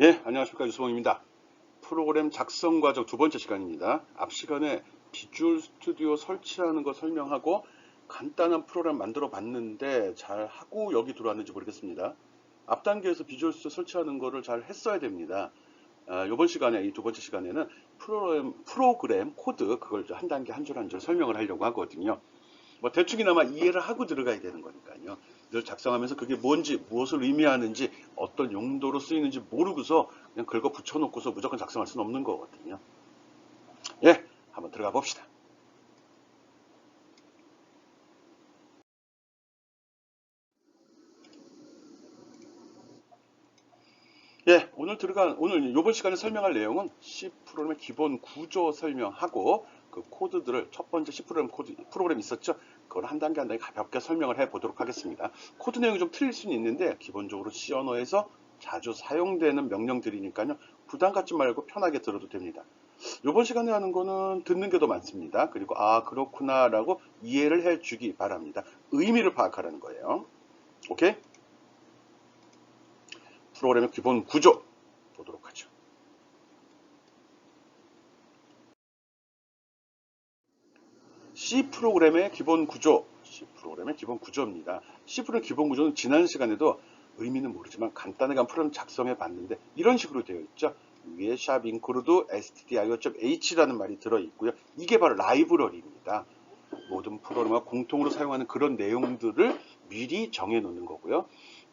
예, 안녕하십니까. 유수봉입니다. 프로그램 작성 과정 두 번째 시간입니다. 앞 시간에 비주얼 스튜디오 설치하는 거 설명하고 간단한 프로그램 만들어 봤는데 잘 하고 여기 들어왔는지 모르겠습니다. 앞 단계에서 비주얼 스튜디오 설치하는 거를 잘 했어야 됩니다. 이번 시간에, 이 두 번째 시간에는 프로그램 코드, 그걸 한 단계 한 줄 한 줄 설명을 하려고 하거든요. 뭐 대충이나마 이해를 하고 들어가야 되는 거니까요. 늘 작성하면서 그게 뭔지, 무엇을 의미하는지, 어떤 용도로 쓰이는지 모르고서 그냥 긁어 붙여놓고서 무조건 작성할 수는 없는 거거든요. 예, 한번 들어가 봅시다. 예, 오늘 이번 시간에 설명할 내용은 C 프로그램의 기본 구조 설명하고 그 코드들을 첫 번째 C 프로그램 있었죠? 그걸 한 단계 한 단계 가볍게 설명을 해 보도록 하겠습니다. 코드 내용이 좀 틀릴 수는 있는데 기본적으로 C 언어에서 자주 사용되는 명령들이니까요. 부담 갖지 말고 편하게 들어도 됩니다. 이번 시간에 하는 거는 듣는 게 더 많습니다. 그리고 아 그렇구나라고 이해를 해 주기 바랍니다. 의미를 파악하라는 거예요. 오케이? 프로그램의 기본 구조 보도록 하죠. C 프로그램의 기본 구조, C 프로그램의 기본 구조입니다. C 프로그램 기본 구조는 지난 시간에도 의미는 모르지만 간단하게 한 프로그램 작성해 봤는데 이런 식으로 되어 있죠. 위에 샵 include stdio.h라는 말이 들어 있고요. 이게 바로 라이브러리입니다. 모든 프로그램과 공통으로 사용하는 그런 내용들을 미리 정해 놓는 거고요.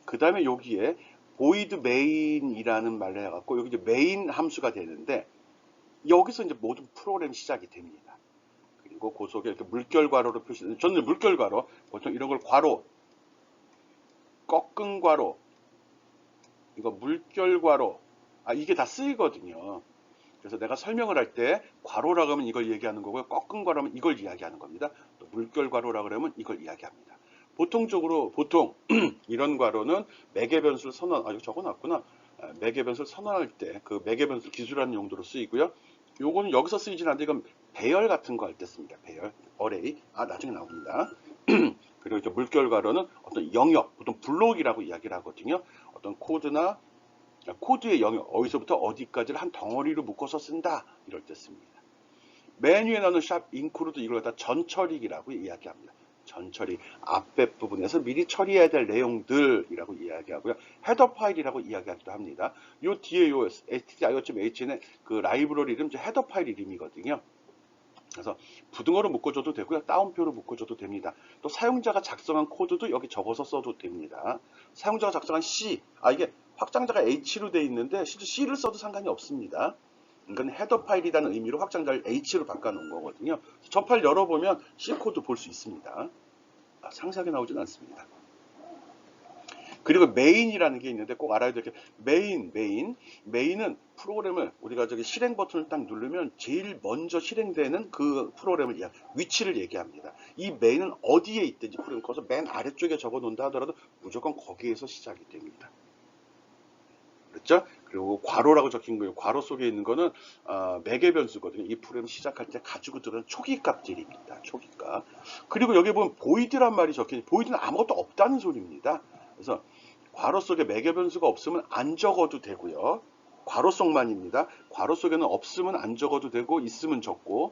그 다음에 여기에 void main이라는 말을 해갖고 여기 이제 main 함수가 되는데 여기서 이제 모든 프로그램 시작이 됩니다. 그리고 그 속에 이렇게 물결 괄호로 표시되는 저는 물결 괄호 보통 이런 걸 괄호 꺾은 괄호 이거 물결 괄호 이게 다 쓰이거든요. 그래서 내가 설명을 할 때 괄호라고 하면 이걸 얘기하는 거고요. 꺾은 괄호면 이걸 이야기하는 겁니다. 또 물결 괄호라고 하면 이걸 이야기합니다. 보통 이런 괄호는 매개 변수를 이거 적어놨구나. 매개 변수를 선언할 때 그 매개 변수 기술하는 용도로 쓰이고요. 요거는 여기서 쓰이진 않는데 이건 배열 같은 거 할 때 씁니다. 배열, 어레이. 나중에 나옵니다. 그리고 이제 물결 괄호는 어떤 영역, 보통 블록이라고 이야기를 하거든요. 어떤 코드의 영역, 어디서부터 어디까지를 한 덩어리로 묶어서 쓴다. 이럴 때 씁니다. 메뉴에 나오는 샵 include 이걸 갖다 전처리기라고 이야기합니다. 전처리 앞에 부분에서 미리 처리해야 될 내용들이라고 이야기하고요. 헤더 파일이라고 이야기하기도 합니다. 요 뒤에 요 stdio.h는 그 라이브러리 이름 헤더 파일 이름이거든요. 그래서 부등호로 묶어줘도 되고요. 따옴표로 묶어줘도 됩니다. 또 사용자가 작성한 코드도 여기 적어서 써도 됩니다. 사용자가 작성한 C, 이게 확장자가 H로 되어 있는데 실제 C를 써도 상관이 없습니다. 이건 헤더 파일이라는 의미로 확장자를 H로 바꿔놓은 거거든요. 저 파일 열어보면 C 코드 볼 수 있습니다. 상세하게 나오진 않습니다. 그리고 메인이라는 게 있는데 꼭 알아야 될 게 메인은 프로그램을 우리가 저기 실행 버튼을 딱 누르면 제일 먼저 실행되는 그 프로그램을 위치를 얘기합니다. 이 메인은 어디에 있든지 프로그램 커서 맨 아래쪽에 적어 놓는다 하더라도 무조건 거기에서 시작이 됩니다. 그렇죠? 그리고 괄호라고 적힌 거예요. 괄호 속에 있는 거는 매개 변수거든요. 이 프로그램 시작할 때 가지고 들어오는 초기 값들입니다. 초기 값. 그리고 여기 보면 보이드란 말이 적힌 보이드는 아무것도 없다는 소리입니다. 그래서 괄호 속에 매개 변수가 없으면 안 적어도 되고요. 괄호 속만입니다. 괄호 속에는 없으면 안 적어도 되고 있으면 적고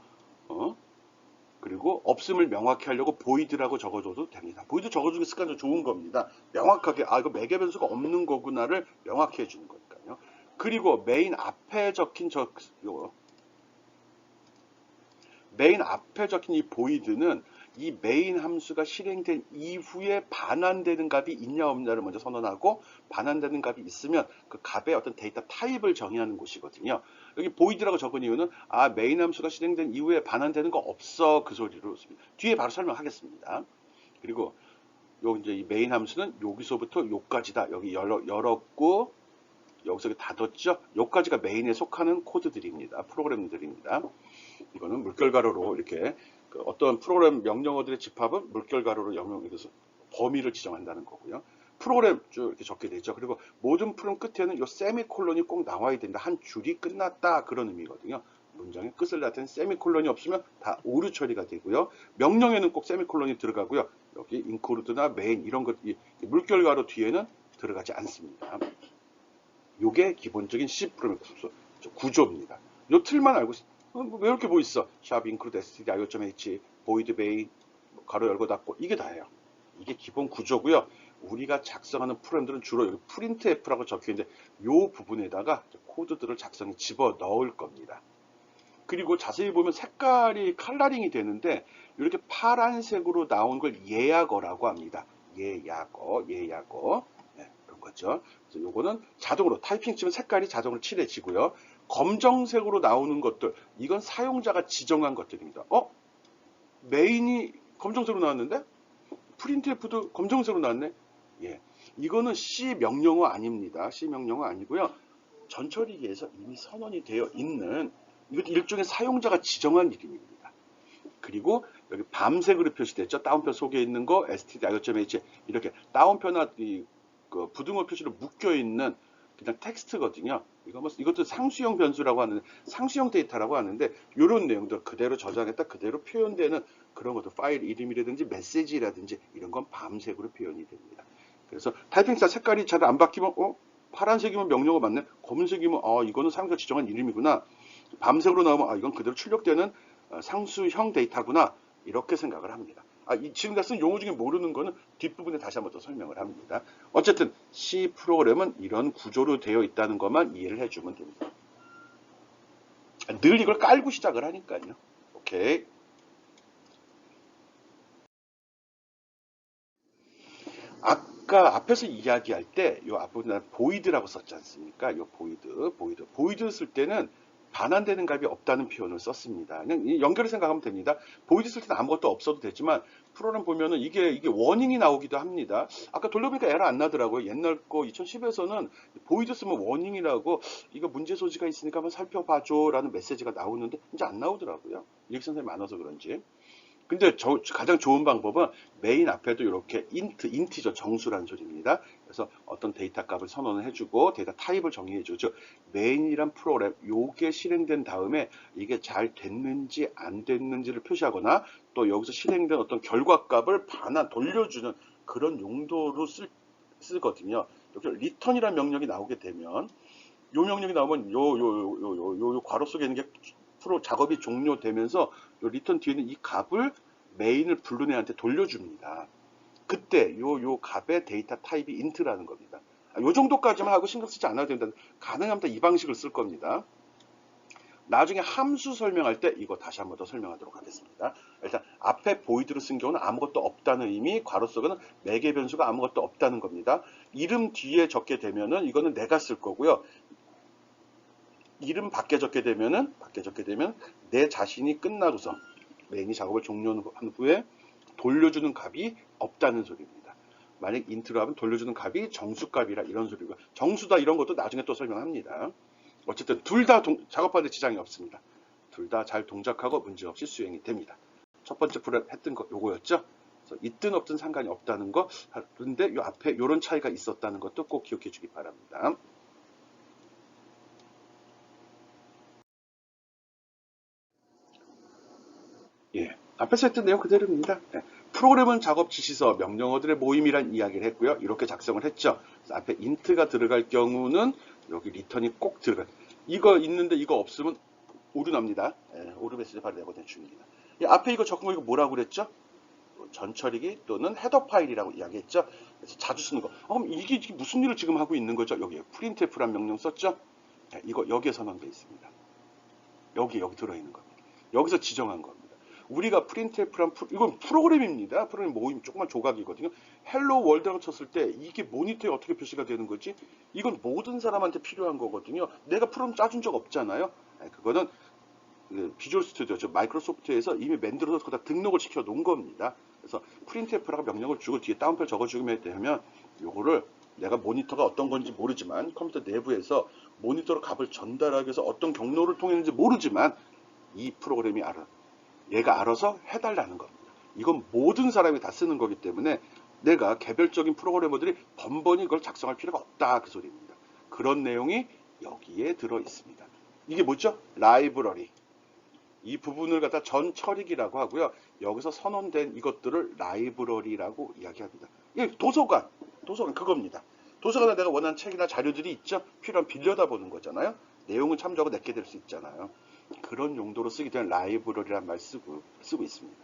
그리고 없음을 명확히 하려고 보이드라고 적어줘도 됩니다. 보이드 적어주는 습관도 좋은 겁니다. 명확하게 이거 매개 변수가 없는 거구나를 명확히 해주는 거니까요. 그리고 메인 앞에 적힌 이 보이드는 이 메인 함수가 실행된 이후에 반환되는 값이 있냐 없냐를 먼저 선언하고 반환되는 값이 있으면 그 값의 어떤 데이터 타입을 정의하는 곳이거든요. 여기 보이드라고 적은 이유는 메인 함수가 실행된 이후에 반환되는 거 없어 그 소리로 씁니다. 뒤에 바로 설명하겠습니다. 그리고 요 이제 이 메인 함수는 여기서부터 요까지다. 여기 열었고 여기서 닫았죠. 요까지가 메인에 속하는 코드들입니다. 프로그램들입니다. 이거는 물결가루로 이렇게 어떤 프로그램 명령어들의 집합은 물결가루로 영역에서 범위를 지정한다는 거고요. 프로그램 쭉 이렇게 적게 되죠. 그리고 모든 프로그램 끝에는 이 세미콜론이 꼭 나와야 된다. 한 줄이 끝났다 그런 의미거든요. 문장의 끝을 나타낸 세미콜론이 없으면 다 오류 처리가 되고요. 명령에는 꼭 세미콜론이 들어가고요. 여기 인크루드나 메인 이런 것 물결가루 뒤에는 들어가지 않습니다. 요게 기본적인 C 프로그램 구조입니다. 요 틀만 알고 왜 이렇게 뭐 있어? 샵 include stdio.h, void main, 가로 열고 닫고 이게 다예요. 이게 기본 구조고요. 우리가 작성하는 프로그램들은 주로 여기 printf라고 적혀 있는데 요 부분에다가 코드들을 작성해 집어 넣을 겁니다. 그리고 자세히 보면 색깔이 컬러링이 되는데 이렇게 파란색으로 나온 걸 예약어라고 합니다. 예약어. 네, 그런 거죠. 그래서 요거는 자동으로 타이핑 치면 색깔이 자동으로 칠해지고요. 검정색으로 나오는 것들, 이건 사용자가 지정한 것들입니다. 메인이 검정색으로 나왔는데 프린트F도 검정색으로 나왔네. 예, 이거는 C 명령어 아닙니다. C 명령어 아니고요. 전처리기에서 이미 선언이 되어 있는 이것도 일종의 사용자가 지정한 이름입니다. 그리고 여기 밤색으로 표시됐죠. 다운표 속에 있는 거 stdio.h 이렇게 다운표나 그 부등호 표시로 묶여 있는 그냥 텍스트거든요. 이것도 상수형 변수라고 하는데 상수형 데이터라고 하는데 이런 내용들 그대로 저장했다 그대로 표현되는 그런 것도 파일 이름이라든지 메시지라든지 이런 건 밤색으로 표현이 됩니다. 그래서 타이핑사 색깔이 잘 안 바뀌면 파란색이면 명령어 맞네. 검은색이면 이거는 상수가 지정한 이름이구나. 밤색으로 나오면 이건 그대로 출력되는 상수형 데이터구나. 이렇게 생각을 합니다. 지금 다 쓴 용어 중에 모르는 거는 뒷부분에 다시 한번 더 설명을 합니다. 어쨌든 C 프로그램은 이런 구조로 되어 있다는 것만 이해를 해주면 됩니다. 늘 이걸 깔고 시작을 하니까요. 오케이. 아까 앞에서 이야기할 때 요 앞부분에 보이드라고 썼지 않습니까? 요 보이드 쓸 때는 반환되는 값이 없다는 표현을 썼습니다. 그냥 연결을 생각하면 됩니다. 보이드 쓸 때는 아무것도 없어도 되지만 프로그램 보면은 이게 워닝이 나오기도 합니다. 아까 돌려보니까 에러 안 나더라고요. 옛날 거 2010에서는 보이드 쓰면 워닝이라고 이거 문제 소지가 있으니까 한번 살펴봐줘라는 메시지가 나오는데 이제 안 나오더라고요. 이렇게 선생님이 많아서 그런지. 근데 가장 좋은 방법은 메인 앞에도 이렇게 인티저 정수라는 소리입니다. 그래서 어떤 데이터 값을 선언을 해주고 데이터 타입을 정의해주죠. 메인이란 프로그램 요게 실행된 다음에 이게 잘 됐는지 안 됐는지를 표시하거나 또 여기서 실행된 어떤 결과 값을 돌려주는 그런 용도로 쓰거든요. 여기 return이라는 명령이 나오게 되면 요 명령이 나오면 요 괄호 속에 있는 게 프로 작업이 종료되면서 요 리턴 뒤에는 이 값을 메인을 부른 애한테 돌려줍니다. 그때 요 값의 데이터 타입이 int라는 겁니다. 요 정도까지만 하고 신경 쓰지 않아도 된다. 가능하면 이 방식을 쓸 겁니다. 나중에 함수 설명할 때 이거 다시 한번 더 설명하도록 하겠습니다. 일단 앞에 보이드로 쓴 경우는 아무것도 없다는 의미, 괄호 속에는 매개 변수가 아무것도 없다는 겁니다. 이름 뒤에 적게 되면은 이거는 내가 쓸 거고요. 이름 밖에 적게 되면 내 자신이 끝나고서 메인이 작업을 종료한 후에 돌려주는 값이 없다는 소리입니다. 만약 인트로 하면 돌려주는 값이 정수값이라 이런 소리고 정수다 이런 것도 나중에 또 설명합니다. 어쨌든 둘 다 작업하는데 지장이 없습니다. 둘 다 잘 동작하고 문제없이 수행이 됩니다. 첫 번째 프로그램 했던 거 요거였죠. 그래서 있든 없든 상관이 없다는 거. 그런데 요 앞에 요런 차이가 있었다는 것도 꼭 기억해 주기 바랍니다. 예, 앞에서 했던 내용 그대로입니다. 예, 프로그램은 작업 지시서, 명령어들의 모임이란 이야기를 했고요. 이렇게 작성을 했죠. 앞에 int가 들어갈 경우는 여기 return이 꼭 들어가요. 이거 있는데 이거 없으면 오류 납니다. 예, 오류 메시지 바로 내보내줍니다. 예, 앞에 이거 적은 거 이거 뭐라고 그랬죠? 전처리기 또는 헤더 파일이라고 이야기했죠. 그래서 자주 쓰는 거. 그럼 이게 무슨 일을 지금 하고 있는 거죠? 여기 printf란 명령 썼죠? 예, 이거 여기에 선언되어 있습니다. 여기 들어있는 겁니다. 여기서 지정한 겁니다. 우리가 printf란 이건 프로그램입니다. 프로그램 모임 조그만 조각이거든요. 헬로 월드라고 쳤을 때 이게 모니터에 어떻게 표시가 되는 거지? 이건 모든 사람한테 필요한 거거든요. 내가 프로그램 짜준 적 없잖아요. 그거는 비주얼 스튜디오, 즉 마이크로소프트에서 이미 만들어서 거기다 등록을 시켜 놓은 겁니다. 그래서 printf라고 명령을 주고 뒤에 다운표 적어주면 되면 요거를 내가 모니터가 어떤 건지 모르지만 컴퓨터 내부에서 모니터로 값을 전달하기 위해서 어떤 경로를 통했는지 모르지만 이 프로그램이 얘가 알아서 해달라는 겁니다. 이건 모든 사람이 다 쓰는 거기 때문에 내가 개별적인 프로그래머들이 번번이 이걸 작성할 필요가 없다 그 소리입니다. 그런 내용이 여기에 들어 있습니다. 이게 뭐죠? 라이브러리. 이 부분을 갖다 전처리기라고 하고요. 여기서 선언된 이것들을 라이브러리라고 이야기합니다. 예, 도서관 그겁니다. 도서관에 내가 원하는 책이나 자료들이 있죠. 필요하면 빌려다 보는 거잖아요. 내용은 참조하고 내게 될 수 있잖아요. 그런 용도로 쓰게 된 라이브러리란 말 쓰고 있습니다.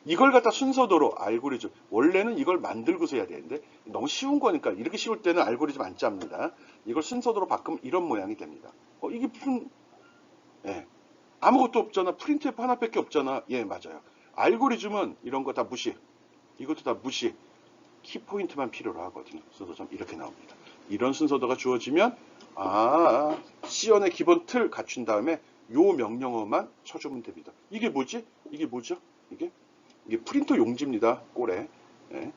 이걸 갖다 순서대로 알고리즘, 원래는 이걸 만들고서 해야 되는데 너무 쉬운 거니까 이렇게 쉬울 때는 알고리즘 안 짭니다. 이걸 순서대로 바꾸면 이런 모양이 됩니다. 이게 무슨, 예, 아무것도 없잖아. 프린트F 하나밖에 없잖아. 예, 맞아요. 알고리즘은 이런 거 다 무시. 이것도 다 무시. 키포인트만 필요로 하거든요. 순서점 이렇게 나옵니다. 이런 순서도가 주어지면 C연의 기본 틀 갖춘 다음에 요 명령어만 쳐주면 됩니다. 이게 뭐지? 이게 뭐죠? 이게 프린터 용지입니다. 꼴에. 예,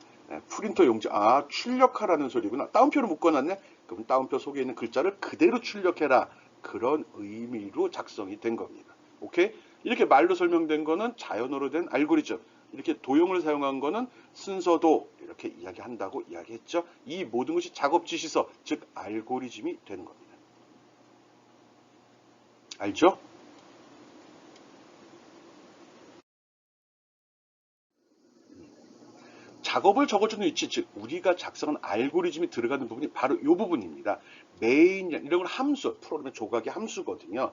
프린터 용지. 출력하라는 소리구나. 따옴표를 묶어놨네. 그럼 따옴표 속에 있는 글자를 그대로 출력해라. 그런 의미로 작성이 된 겁니다. 오케이? 이렇게 말로 설명된 거는 자연어로 된 알고리즘. 이렇게 도형을 사용한 거는 순서도 이렇게 이야기한다고 이야기했죠. 이 모든 것이 작업 지시서, 즉 알고리즘이 되는 겁니다. 알죠? 작업을 적어주는 위치, 즉 우리가 작성한 알고리즘이 들어가는 부분이 바로 이 부분입니다. 메인, 이런 건 함수, 프로그램의 조각의 함수거든요.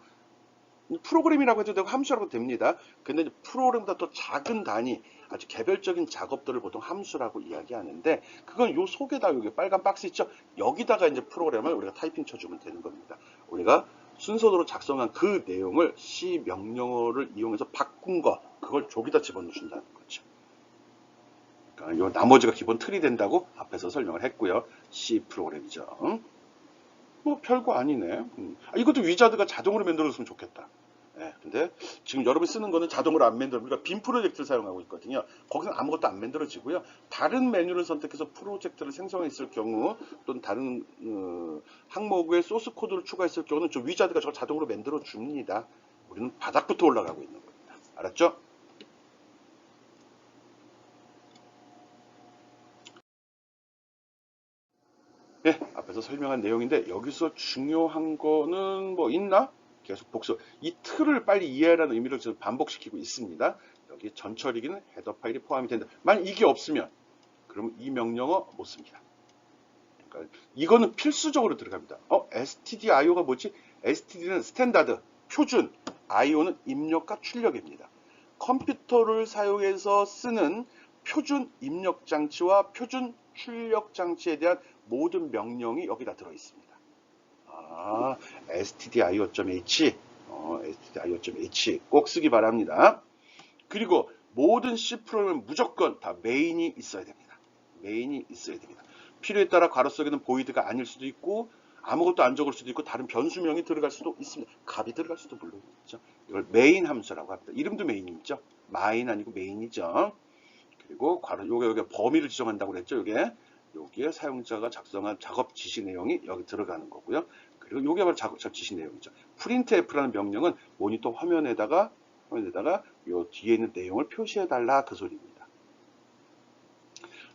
프로그램이라고 해도 되고 함수라고 해도 됩니다. 근데 프로그램보다 더 작은 단위, 아주 개별적인 작업들을 보통 함수라고 이야기하는데, 그건 요 속에다 여기 빨간 박스 있죠? 여기다가 이제 프로그램을 우리가 타이핑 쳐주면 되는 겁니다. 우리가 순서대로 작성한 그 내용을 C 명령어를 이용해서 바꾼 거, 그걸 저기다 집어넣으신다는 거죠. 그러니까 요 나머지가 기본 틀이 된다고 앞에서 설명을 했고요. C 프로그램이죠. 뭐 별거 아니네. 이것도 위자드가 자동으로 만들어줬으면 좋겠다. 예, 근데 지금 여러분이 쓰는 거는 자동으로 안 만들어. 우리가 빔 프로젝트를 사용하고 있거든요. 거기서 아무것도 안 만들어지고요. 다른 메뉴를 선택해서 프로젝트를 생성했을 경우, 또는 다른 항목에 소스 코드를 추가했을 경우는 저 위자드가 저걸 자동으로 만들어 줍니다. 우리는 바닥부터 올라가고 있는 겁니다. 알았죠? 예, 앞에서 설명한 내용인데 여기서 중요한 거는 뭐 있나? 계속 복수. 이 틀을 빨리 이해하라는 의미로 지금 반복시키고 있습니다. 여기 전처리기는 헤더 파일이 포함이 된다. 만약 이게 없으면 그러면 이 명령어 못 씁니다. 그러니까 이거는 필수적으로 들어갑니다. stdio가 뭐지? std는 스탠다드, 표준, io는 입력과 출력입니다. 컴퓨터를 사용해서 쓰는 표준 입력 장치와 표준 출력 장치에 대한 모든 명령이 여기다 들어 있습니다. stdio.h, stdio.h 꼭 쓰기 바랍니다. 그리고 모든 C 프로그램은 무조건 다 메인이 있어야 됩니다. 메인이 있어야 됩니다. 필요에 따라 괄호 속에는 보이드가 아닐 수도 있고 아무것도 안 적을 수도 있고 다른 변수명이 들어갈 수도 있습니다. 값이 들어갈 수도 물론 있죠. 이걸 메인 함수라고 합니다. 이름도 메인이죠. 마인 아니고 메인이죠. 그리고 괄호 요게 범위를 지정한다고 그랬죠. 요게 사용자가 작성한 작업 지시 내용이 여기 들어가는 거고요. 그리고 요게 바로 작업 지시 내용이죠. printf라는 명령은 모니터 화면에다가 요 뒤에 있는 내용을 표시해 달라 그 소리입니다.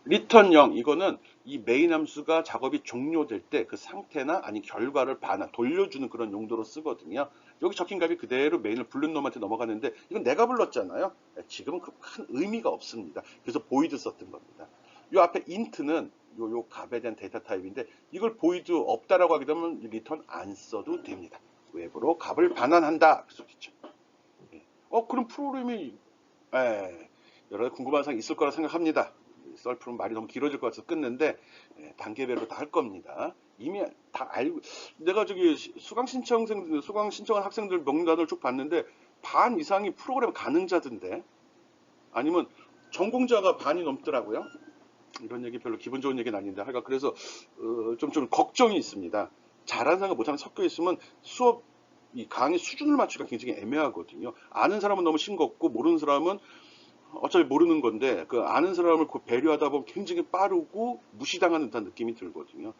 return 0 이거는 이 메인 함수가 작업이 종료될 때 그 상태나 아니 결과를 돌려주는 그런 용도로 쓰거든요. 여기 적힌 값이 그대로 메인을 부른 놈한테 넘어가는데 이건 내가 불렀잖아요. 지금은 큰 의미가 없습니다. 그래서 보이드 썼던 겁니다. 요 앞에 int는 요 값에 대한 데이터 타입인데 이걸 보이드 없다라고 하게 되면 return 안 써도 됩니다. 외부로 값을 반환한다 그 소리죠. 그럼 프로그램이 여러 가지 궁금한 사항이 있을 거라 생각합니다. 썰풀은 말이 너무 길어질 것 같아서 끊는데 단계별로 다 할 겁니다. 이미 다 알고 내가 저기 수강 신청한 학생들 명단을 쭉 봤는데 반 이상이 프로그램 가능자던데 아니면 전공자가 반이 넘더라고요. 이런 얘기 별로 기분 좋은 얘기는 아닌데 하여간 그래서 좀 걱정이 있습니다. 잘하는 사람과 못하는 섞여 있으면 수업 이 강의 수준을 맞추기가 굉장히 애매하거든요. 아는 사람은 너무 싱겁고 모르는 사람은 어차피 모르는 건데 그 아는 사람을 배려하다 보면 굉장히 빠르고 무시당하는 듯한 느낌이 들거든요.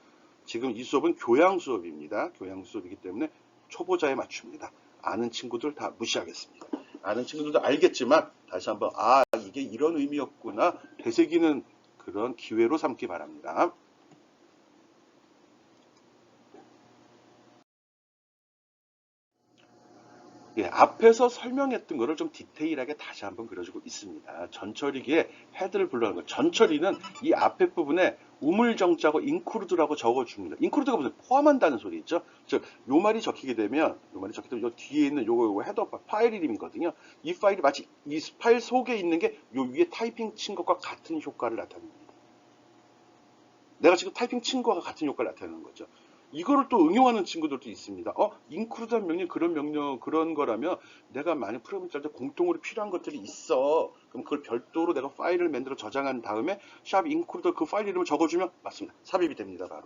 지금 이 수업은 교양 수업입니다. 교양 수업이기 때문에 초보자에 맞춥니다. 아는 친구들 다 무시하겠습니다. 아는 친구들도 알겠지만 다시 한번 이게 이런 의미였구나 되새기는 그런 기회로 삼기 바랍니다. 예, 앞에서 설명했던 거를 좀 디테일하게 다시 한번 그려주고 있습니다. 전처리기에 헤드를 불러는 거. 전처리는 이 앞에 부분에 우물정자고 include라고 적어줍니다. include가 무슨 포함한다는 소리죠. 즉, 요 말이 적히게 되면, 요 뒤에 있는 요거 헤더 파일 이름이거든요. 이 파일이 마치 이 파일 속에 있는 게 요 위에 타이핑 친 것과 같은 효과를 나타냅니다. 내가 지금 타이핑 친 거와 같은 효과를 나타내는 거죠. 이거를 또 응용하는 친구들도 있습니다. include한 명령, 그런 거라면 내가 만약 프로그램 짤 때 공통으로 필요한 것들이 있어. 그럼 그걸 별도로 내가 파일을 만들어 저장한 다음에 샵 include 그 파일 이름을 적어주면 맞습니다. 삽입이 됩니다. 바로.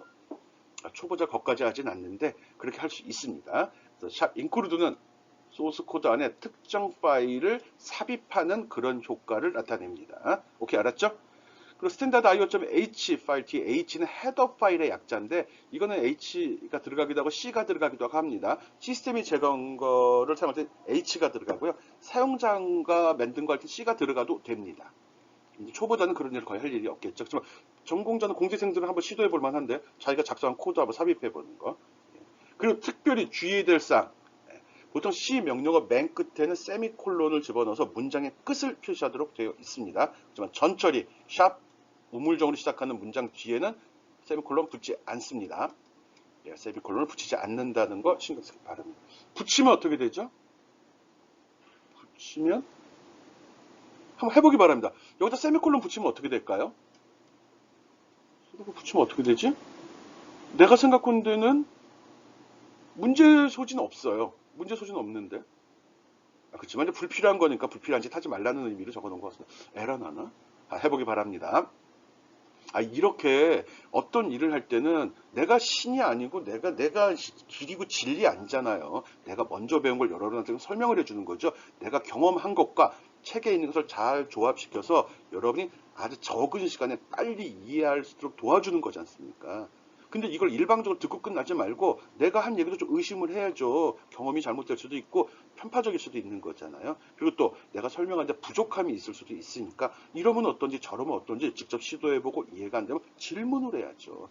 초보자 것까지 하진 않는데 그렇게 할 수 있습니다. 그래서 샵 include는 소스 코드 안에 특정 파일을 삽입하는 그런 효과를 나타냅니다. 오케이, 알았죠? 그리고 스탠다드 io.h 파일 뒤에 h는 헤더 파일의 약자인데 이거는 h가 들어가기도 하고 c가 들어가기도 합니다. 시스템이 제거한 거를 사용할 때 h가 들어가고요. 사용자가 만든 거 할 때 c가 들어가도 됩니다. 초보자는 그런 일을 거의 할 일이 없겠죠. 그렇지만 전공자는 공대생들은 한번 시도해 볼 만한데 자기가 작성한 코드 한번 삽입해 보는 거. 그리고 특별히 주의해야 될 사항. 보통 C 명령어 맨 끝에는 세미콜론을 집어넣어서 문장의 끝을 표시하도록 되어 있습니다. 하지만 전처리, 샵, 우물정으로 시작하는 문장 뒤에는 세미콜론 붙지 않습니다. 세미콜론을 붙이지 않는다는 거 신경 쓰기 바랍니다. 붙이면 어떻게 되죠? 붙이면 한번 해보기 바랍니다. 여기다 세미콜론 붙이면 어떻게 될까요? 붙이면 어떻게 되지? 내가 생각한 데는 문제 소지는 없어요. 문제 소지는 없는데. 그렇지만 불필요한 거니까 불필요한 짓 하지 말라는 의미로 적어놓은 것 같습니다. 에러 나나? 해보기 바랍니다. 이렇게 어떤 일을 할 때는 내가 신이 아니고 내가 길이고 진리 아니잖아요. 내가 먼저 배운 걸 여러분한테 설명을 해주는 거죠. 내가 경험한 것과 책에 있는 것을 잘 조합시켜서 여러분이 아주 적은 시간에 빨리 이해할 수 있도록 도와주는 거지 않습니까? 근데 이걸 일방적으로 듣고 끝나지 말고 내가 한 얘기도 좀 의심을 해야죠. 경험이 잘못될 수도 있고 편파적일 수도 있는 거잖아요. 그리고 또 내가 설명하는데 부족함이 있을 수도 있으니까 이러면 어떤지 저러면 어떤지 직접 시도해보고 이해가 안 되면 질문을 해야죠.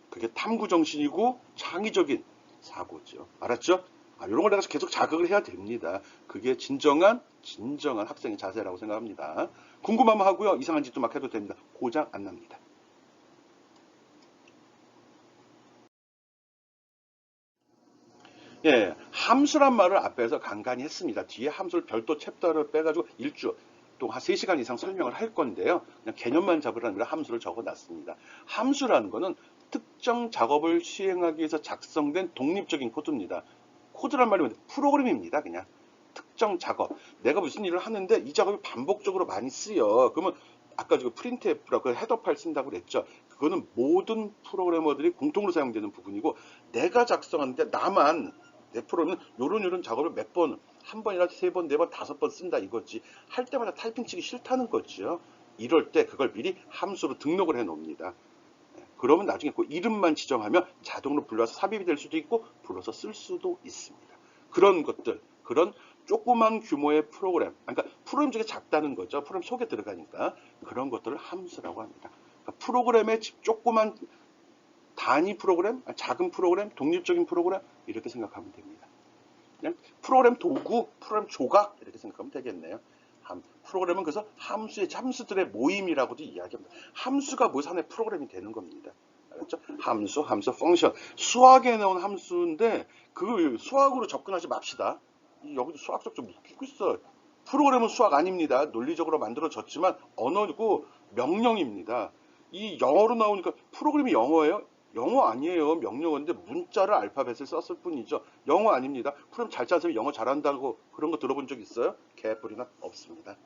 그게 탐구정신이고 창의적인 사고죠. 알았죠? 이런 걸 내가 계속 자극을 해야 됩니다. 그게 진정한 학생의 자세라고 생각합니다. 궁금하면 하고요. 이상한 짓도 막 해도 됩니다. 고장 안 납니다. 예, 함수란 말을 앞에서 간간히 했습니다. 뒤에 함수를 별도 챕터를 빼가지고 일주 또 한 3시간 이상 설명을 할 건데요. 그냥 개념만 잡으라는 걸 함수를 적어놨습니다. 함수라는 거는 특정 작업을 시행하기 위해서 작성된 독립적인 코드입니다. 코드란 말이 프로그램입니다. 그냥 특정 작업. 내가 무슨 일을 하는데 이 작업이 반복적으로 많이 쓰여. 그러면 아까 저 프린트F라고 헤더 파일 쓴다고 그랬죠. 그거는 모든 프로그래머들이 공통으로 사용되는 부분이고 내가 작성하는데 나만 내 프로그램은 요런 작업을 몇 번, 한 번이나 3번, 4번, 5번 쓴다 이거지. 할 때마다 타이핑 치기 싫다는 거죠. 이럴 때 그걸 미리 함수로 등록을 해 놓습니다. 그러면 나중에 그 이름만 지정하면 자동으로 불러서 삽입이 될 수도 있고 불러서 쓸 수도 있습니다. 그런 것들, 그런 조그만 규모의 프로그램, 그러니까 프로그램 중에 작다는 거죠. 프로그램 속에 들어가니까 그런 것들을 함수라고 합니다. 그러니까 프로그램의 조그만 단위 프로그램, 작은 프로그램, 독립적인 프로그램 이렇게 생각하면 됩니다. 그냥 프로그램 도구, 프로그램 조각 이렇게 생각하면 되겠네요. 프로그램은 그래서 함수들의 모임이라고도 이야기합니다. 함수가 모여서 하나의 프로그램이 되는 겁니다. 알았죠? 함수, 펑션. 수학에 나온 함수인데 그 수학으로 접근하지 맙시다. 여기도 수학적 좀 웃기고 있어. 프로그램은 수학 아닙니다. 논리적으로 만들어졌지만 언어고 명령입니다. 이 영어로 나오니까 프로그램이 영어예요? 영어 아니에요. 명령어인데 문자를 알파벳을 썼을 뿐이죠. 영어 아닙니다. 프로그램 잘 짜는 사람이 영어 잘한다고 그런 거 들어본 적 있어요? 개뿔이나 없습니다.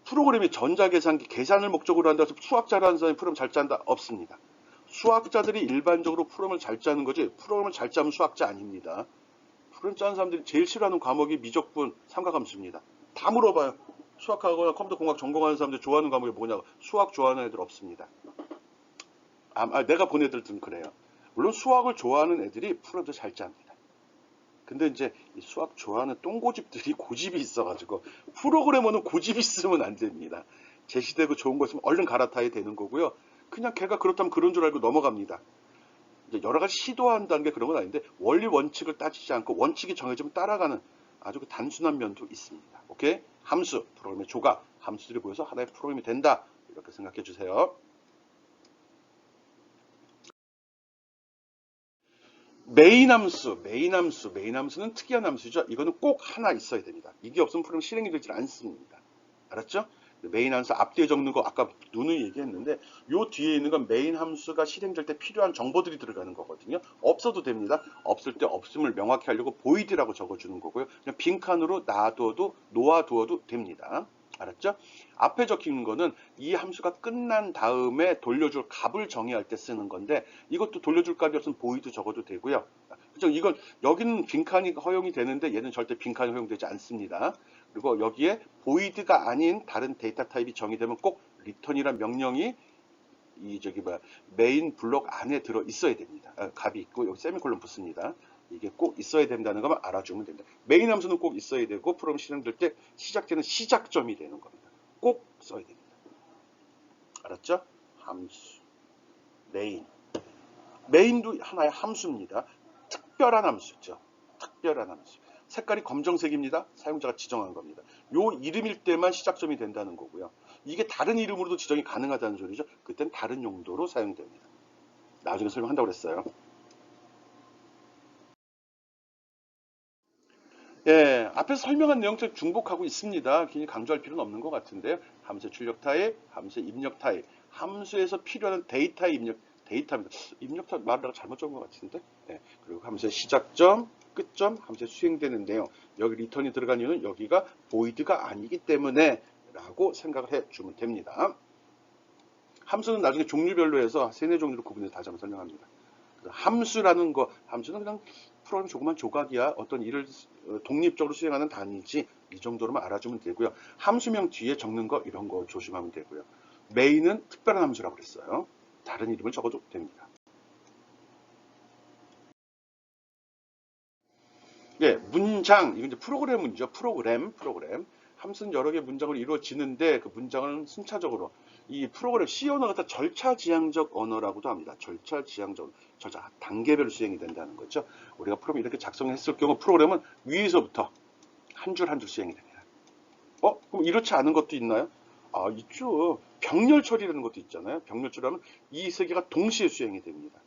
프로그램이 전자계산기 계산을 목적으로 한다고 해서 수학 잘하는 사람이 프로그램 잘 짠다? 없습니다. 수학자들이 일반적으로 프로그램을 잘 짜는 거지 프로그램을 잘 짜면 수학자 아닙니다. 프로그램 짜는 사람들이 제일 싫어하는 과목이 미적분, 삼각함수입니다. 다 물어봐요. 수학하거나 컴퓨터 공학 전공하는 사람들 좋아하는 과목이 뭐냐고. 수학 좋아하는 애들 없습니다. 내가 본 애들은 그래요. 물론 수학을 좋아하는 애들이 프로그램도 잘 짭니다. 근데 이제 이 수학 좋아하는 똥고집들이 고집이 있어가지고 프로그래머는 고집 있으면 안 됩니다. 제시되고 좋은 거 있으면 얼른 갈아타야 되는 거고요. 그냥 걔가 그렇다면 그런 줄 알고 넘어갑니다. 이제 여러 가지 시도한다는 게 그런 건 아닌데 원리 원칙을 따지지 않고 원칙이 정해지면 따라가는 아주 그 단순한 면도 있습니다. 오케이? 함수, 프로그램의 조각, 함수들이 모여서 하나의 프로그램이 된다. 이렇게 생각해 주세요. 메인 함수는 특이한 함수죠. 이거는 꼭 하나 있어야 됩니다. 이게 없으면 프로그램 실행이 되질 않습니다. 알았죠? 메인 함수 앞뒤에 적는 거 아까 누누이 얘기했는데 요 뒤에 있는 건 메인 함수가 실행될 때 필요한 정보들이 들어가는 거거든요. 없어도 됩니다. 없을 때 없음을 명확히 하려고 void라고 적어주는 거고요. 그냥 빈칸으로 놔둬도 놓아두어도 됩니다. 알았죠? 앞에 적힌 거는 이 함수가 끝난 다음에 돌려줄 값을 정의할 때 쓰는 건데 이것도 돌려줄 값이 없으면 void 적어도 되고요. 그죠? 이건 여기는 빈칸이 허용이 되는데 얘는 절대 빈칸이 허용되지 않습니다. 그리고 여기에 void가 아닌 다른 데이터 타입이 정의되면 꼭 return이란 명령이 이 메인 블록 안에 들어 있어야 됩니다. 값이 있고 여기 세미콜론 붙습니다. 이게 꼭 있어야 된다는 것만 알아주면 됩니다. 메인 함수는 꼭 있어야 되고 프로그램 실행될 때 시작되는 시작점이 되는 겁니다. 꼭 써야 됩니다. 알았죠? 함수, 메인도 하나의 함수입니다. 특별한 함수죠. 특별한 함수. 색깔이 검정색입니다. 사용자가 지정한 겁니다. 요 이름일 때만 시작점이 된다는 거고요. 이게 다른 이름으로도 지정이 가능하다는 소리죠. 그땐 다른 용도로 사용됩니다. 나중에 설명한다고 그랬어요. 예, 앞에서 설명한 내용처럼 중복하고 있습니다. 괜히 강조할 필요는 없는 것 같은데요. 함수의 출력 타입, 함수의 입력 타입, 함수에서 필요한 데이터의 입력, 데이터입니다. 입력 타입 말을 잘못 적은 것 같은데. 예, 그리고 함수의 시작점, 끝점, 함수의 수행되는 내용. 여기 리턴이 들어간 이유는 여기가 void가 아니기 때문에 라고 생각을 해주면 됩니다. 함수는 나중에 종류별로 해서 세네 종류로 구분해서 다시 한번 설명합니다. 함수라는 거, 함수는 그냥 프로그램 조그만 조각이야. 어떤 일을 독립적으로 수행하는 단위지. 이 정도로만 알아주면 되고요. 함수명 뒤에 적는 거 이런 거 조심하면 되고요. 메인은 특별한 함수라고 그랬어요. 다른 이름을 적어도 됩니다. 예, 문장, 이건 이제 프로그램이죠. 프로그램. 함수는 여러 개의 문장으로 이루어지는데 그 문장은 순차적으로 이 프로그램 C 언어가 다 절차지향적 언어라고도 합니다. 절차 단계별로 수행이 된다는 거죠. 우리가 프로그램 이렇게 작성했을 경우 프로그램은 위에서부터 한 줄 한 줄 수행이 됩니다. 그럼 이렇지 않은 것도 있나요? 있죠. 병렬 처리라는 것도 있잖아요. 병렬 처리하면 이 세 개가 동시에 수행이 됩니다.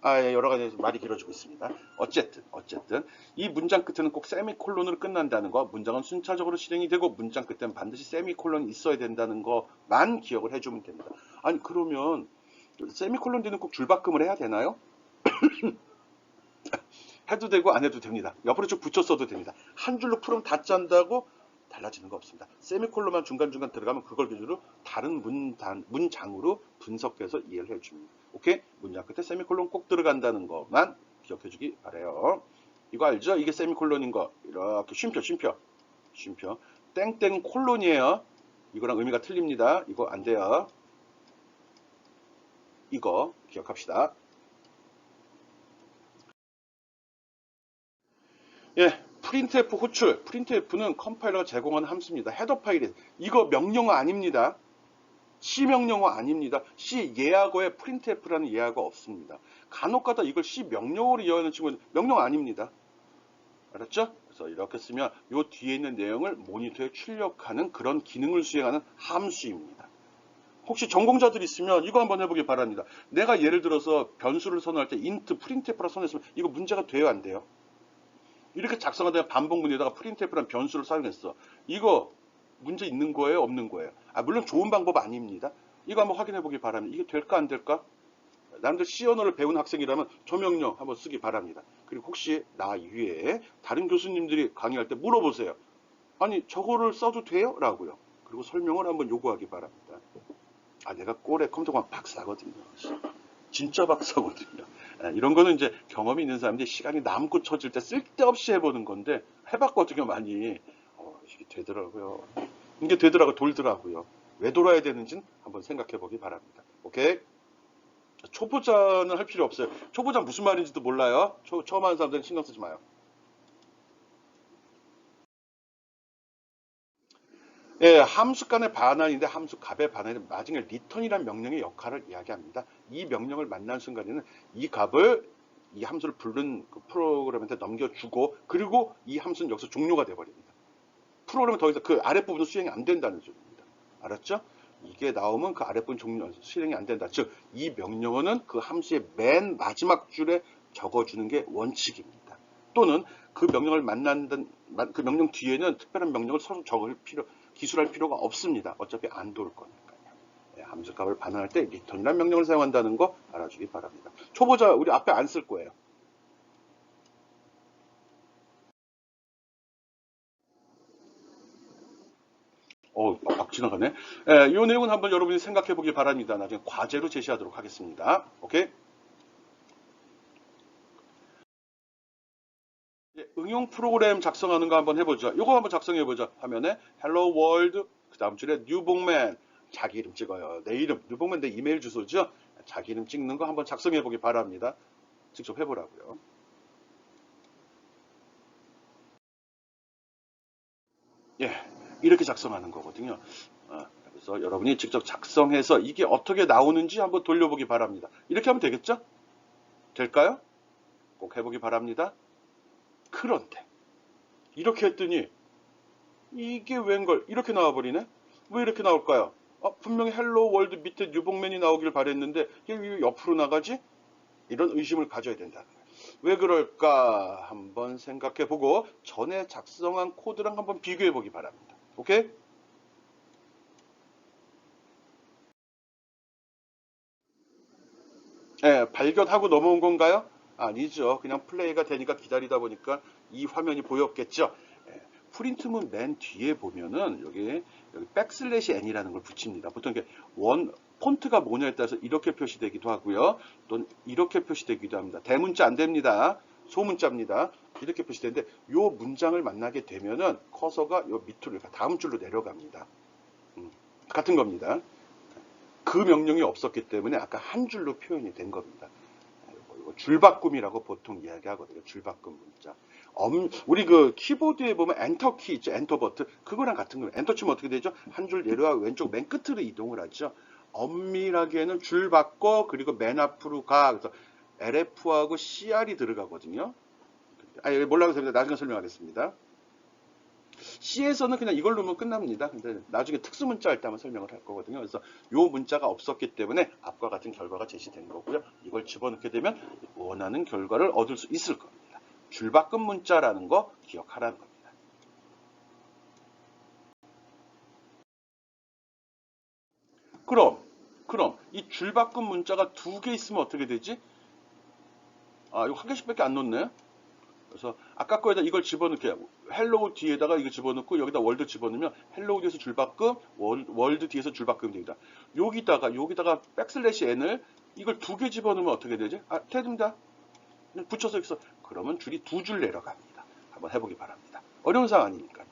예, 여러 가지 말이 길어지고 있습니다. 어쨌든 이 문장 끝에는 꼭 세미콜론으로 끝난다는 거, 문장은 순차적으로 실행이 되고 문장 끝에는 반드시 세미콜론이 있어야 된다는 것만 기억을 해주면 됩니다. 아니 그러면 세미콜론 뒤는 꼭 줄바꿈을 해야 되나요? 해도 되고 안 해도 됩니다. 옆으로 쭉 붙여 써도 됩니다. 한 줄로 풀으면 다 짠다고 달라지는 거 없습니다. 세미콜론만 중간중간 들어가면 그걸 기준으로 다른 문장으로 분석해서 이해를 해줍니다. 오케이? 문장 끝에 세미콜론 꼭 들어간다는 것만 기억해 주기 바래요. 이거 알죠? 이게 세미콜론인 거. 이렇게 쉼표. 땡땡 콜론이에요. 이거랑 의미가 틀립니다. 이거 안 돼요. 이거 기억합시다. 예, printf 호출. printf는 컴파일러가 제공하는 함수입니다. 헤더 파일에 이거 명령어 아닙니다. C 명령어 아닙니다. C 예약어에 printf라는 예약어 없습니다. 간혹가다 이걸 C 명령어로 이해하는 친구는 명령어 아닙니다. 알았죠? 그래서 이렇게 쓰면 이 뒤에 있는 내용을 모니터에 출력하는 그런 기능을 수행하는 함수입니다. 혹시 전공자들 있으면 이거 한번 해보기 바랍니다. 내가 예를 들어서 변수를 선언할 때 int printf라 선언했으면 이거 문제가 돼요, 안 돼요? 이렇게 작성하다가 반복문에다가 printf라는 변수를 사용했어. 이거 문제 있는 거예요, 없는 거예요? 물론 좋은 방법 아닙니다. 이거 한번 확인해 보기 바랍니다. 이게 될까 안 될까? 나름대로 C 언어를 배운 학생이라면 저 명령 한번 쓰기 바랍니다. 그리고 혹시 나 이외에 다른 교수님들이 강의할 때 물어보세요. 아니 저거를 써도 돼요? 라고요. 그리고 설명을 한번 요구하기 바랍니다. 내가 꼴에 컴퓨터공학 박사거든요. 진짜 박사거든요. 이런 거는 이제 경험이 있는 사람들이 시간이 남고 처질 때 쓸데없이 해보는 건데 해봤거든요, 많이. 이게 되더라고요. 이게 돌더라고요. 왜 돌아야 되는지는 한번 생각해 보기 바랍니다. 오케이? 초보자는 할 필요 없어요. 초보자 무슨 말인지도 몰라요. 처음 하는 사람들은 신경 쓰지 마요. 예, 함수 간의 반환인데 함수 값의 반환은 나중에 return이라는 명령의 역할을 이야기합니다. 이 명령을 만난 순간에는 이 값을 이 함수를 부른 그 프로그램한테 넘겨주고, 그리고 이 함수는 여기서 종료가 돼버립니다. 프로그램은 더 이상 그 아랫부분은 수행이 안 된다는 소리입니다. 알았죠? 이게 나오면 그 아랫부분 종료, 수행이 안 된다. 즉, 이 명령어는 그 함수의 맨 마지막 줄에 적어주는 게 원칙입니다. 또는 그 명령을 그 명령 뒤에는 특별한 명령을 서로 기술할 필요가 없습니다. 어차피 안 돌 거니까요. 네, 함수값을 반환할 때 return이라는 명령을 사용한다는 거 알아주기 바랍니다. 초보자 우리 앞에 안 쓸 거예요. 막 지나가네. 예, 이 내용은 한번 여러분이 생각해 보기 바랍니다. 나중에 과제로 제시하도록 하겠습니다. 오케이? 예, 응용 프로그램 작성하는 거 한번 해보죠. 이거 한번 작성해 보죠. 화면에 Hello World, 그 다음 줄에 뉴복맨, 자기 이름 찍어요. 내 이름, 뉴복맨 내 이메일 주소죠. 자기 이름 찍는 거 한번 작성해 보기 바랍니다. 직접 해보라고요. 예, 이렇게 작성하는 거거든요. 그래서 여러분이 직접 작성해서 이게 어떻게 나오는지 한번 돌려보기 바랍니다. 이렇게 하면 되겠죠? 될까요? 꼭 해보기 바랍니다. 그런데 이렇게 했더니 이게 웬걸 이렇게 나와버리네? 왜 이렇게 나올까요? 분명히 헬로 월드 밑에 뉴복맨이 나오길 바랬는데 이게 왜 옆으로 나가지? 이런 의심을 가져야 된다. 왜 그럴까 한번 생각해보고 전에 작성한 코드랑 한번 비교해보기 바랍니다. 오케이? 예, 발견하고 넘어온 건가요? 아니죠. 그냥 플레이가 되니까 기다리다 보니까 이 화면이 보였겠죠. 예, 프린트문 맨 뒤에 보면은 여기 백슬래시 n이라는 걸 붙입니다. 보통 이게 폰트가 뭐냐에 따라서 이렇게 표시되기도 하고요. 또는 이렇게 표시되기도 합니다. 대문자 안 됩니다. 소문자입니다. 이렇게 표시되는데 이 문장을 만나게 되면은 커서가 요 밑으로 다음 줄로 내려갑니다. 같은 겁니다. 그 명령이 없었기 때문에 아까 한 줄로 표현이 된 겁니다. 이거 줄바꿈이라고 보통 이야기하거든요. 줄바꿈 문자. 우리 그 키보드에 보면 엔터 키 있죠. 엔터 버튼. 그거랑 같은 거예요. 엔터 치면 어떻게 되죠? 한 줄 내려와 왼쪽 맨 끝으로 이동을 하죠. 엄밀하게는 줄 바꿔 그리고 맨 앞으로 가. 그래서 LF하고 CR이 들어가거든요. 몰라도 됩니다. 나중에 설명하겠습니다. C에서는 그냥 이걸 누르면 끝납니다. 근데 나중에 특수문자 할 때 한번 설명을 할 거거든요. 그래서 이 문자가 없었기 때문에 앞과 같은 결과가 제시된 거고요. 이걸 집어넣게 되면 원하는 결과를 얻을 수 있을 겁니다. 줄바꿈 문자라는 거 기억하라는 겁니다. 그럼 이 줄바꿈 문자가 두 개 있으면 어떻게 되지? 이거 한 개씩밖에 안 넣네. 그래서 아까 거에다 이걸 집어넣게 헬로우 뒤에다가 이거 집어넣고 여기다 월드 집어넣으면 헬로우 뒤에서 줄바꿈 월드 뒤에서 줄바꿈 됩니다. 여기다가 백슬래시 n을 이걸 두 개 집어넣으면 어떻게 되지? 됩니다. 붙여서 있어. 그러면 줄이 두 줄 내려갑니다. 한번 해보기 바랍니다. 어려운 사항 아니니까요.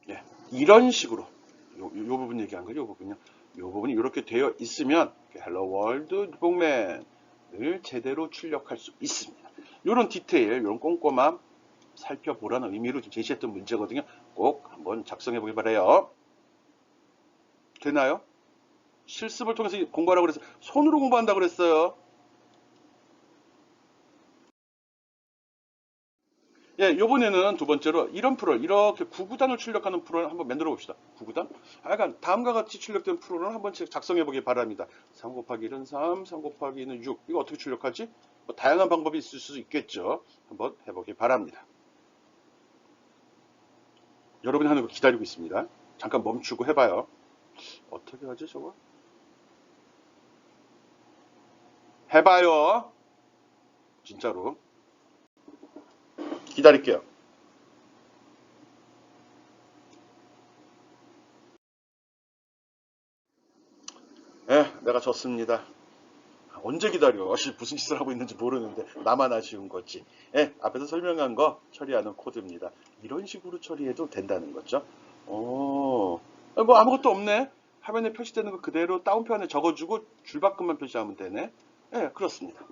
예, 이런 식으로 요 부분 얘기한 거죠. 요 부분요. 요 부분이 이렇게 되어 있으면 헬로 월드 복맨을 제대로 출력할 수 있습니다. 이런 디테일, 이런 꼼꼼함 살펴보라는 의미로 제시했던 문제거든요. 꼭 한번 작성해 보기 바래요. 되나요? 실습을 통해서 공부하라고 그랬어요. 손으로 공부한다고 그랬어요. 예, 요번에는 두 번째로 이런 프로를 이렇게 구구단을 출력하는 프로를 한번 만들어 봅시다. 구구단? 약간 다음과 같이 출력된 프로를 한번 작성해 보기 바랍니다. 3 곱하기 1은 3, 3 곱하기 2는 6. 이거 어떻게 출력하지? 뭐 다양한 방법이 있을 수 있겠죠. 한번 해보기 바랍니다. 여러분이 하는 거 기다리고 있습니다. 잠깐 멈추고 해봐요. 어떻게 하지 저거? 해봐요. 진짜로. 기다릴게요. 내가 졌습니다. 언제 기다려? 무슨 짓을 하고 있는지 모르는데 나만 아쉬운 거지. 앞에서 설명한 거 처리하는 코드입니다. 이런 식으로 처리해도 된다는 거죠. 뭐 아무것도 없네. 화면에 표시되는 거 그대로 따옴표 안에 적어주고 줄바꿈만 표시하면 되네. 그렇습니다.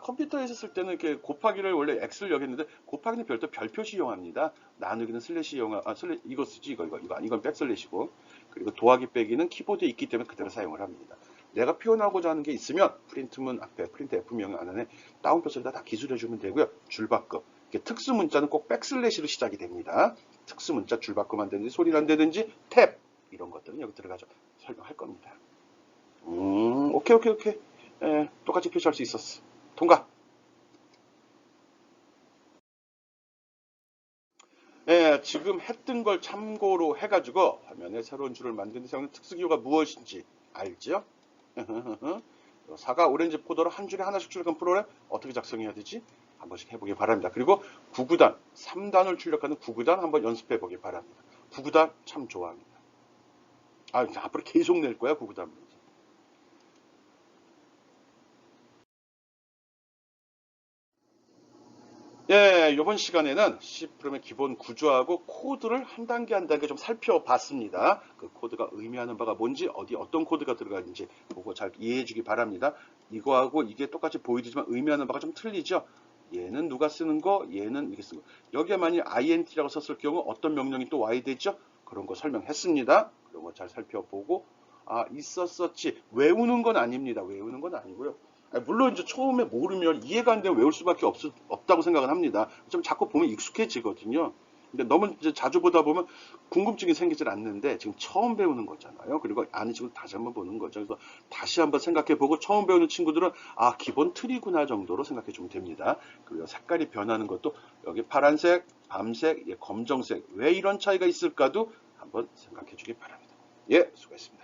컴퓨터에서 쓸 때는 이렇게 곱하기를 원래 x를 여겼는데 곱하기는 별도 별 표시 이용합니다. 나누기는 슬래시 이거 쓰지 이건 백슬래시고 그리고 더하기 빼기는 키보드에 있기 때문에 그대로 사용을 합니다. 내가 표현하고자 하는 게 있으면 프린트문 앞에 프린트 F명 안에 다운표시를 다 기술해 주면 되고요. 줄바꿈. 특수 문자는 꼭 백슬래시로 시작이 됩니다. 특수 문자 줄바꿈 안 되는지 소리 안 되는지 탭 이런 것들은 여기 들어가서 설명할 겁니다. 오케이. 똑같이 표시할 수 있었어. 통과. 지금 했던 걸 참고로 해가지고 화면에 새로운 줄을 만드는 사용하는 특수기호가 무엇인지 알죠? 사과, 오렌지, 포도로 한 줄에 하나씩 출력한 프로그램 어떻게 작성해야 되지? 한 번씩 해보기 바랍니다. 그리고 9구단, 3단을 출력하는 9구단 한번 연습해 보기 바랍니다. 9구단 참 좋아합니다. 앞으로 계속 낼 거야, 9구단. 이번 시간에는 C 프로그램의 기본 구조하고 코드를 한 단계 한 단계 좀 살펴봤습니다. 그 코드가 의미하는 바가 뭔지, 어떤 코드가 들어가는지 보고 잘 이해해 주기 바랍니다. 이거하고 이게 똑같이 보이지만 의미하는 바가 좀 틀리죠? 얘는 누가 쓰는 거, 얘는 이게 쓰는 거. 여기에 만약 int라고 썼을 경우 어떤 명령이 또 와야 되죠? 그런 거 설명했습니다. 그런 거 잘 살펴보고, 있었었지. 외우는 건 아닙니다. 외우는 건 아니고요. 물론 이제 처음에 모르면 이해가 안 되면 외울 수밖에 없다고 생각은 합니다. 좀 자꾸 보면 익숙해지거든요. 근데 너무 이제 자주 보다 보면 궁금증이 생기질 않는데 지금 처음 배우는 거잖아요. 그리고 아는 친구 다시 한번 보는 거죠. 그래서 다시 한번 생각해 보고 처음 배우는 친구들은 기본 틀이구나 정도로 생각해 주면 됩니다. 그리고 색깔이 변하는 것도 여기 파란색, 밤색, 검정색 왜 이런 차이가 있을까도 한번 생각해 주기 바랍니다. 수고했습니다.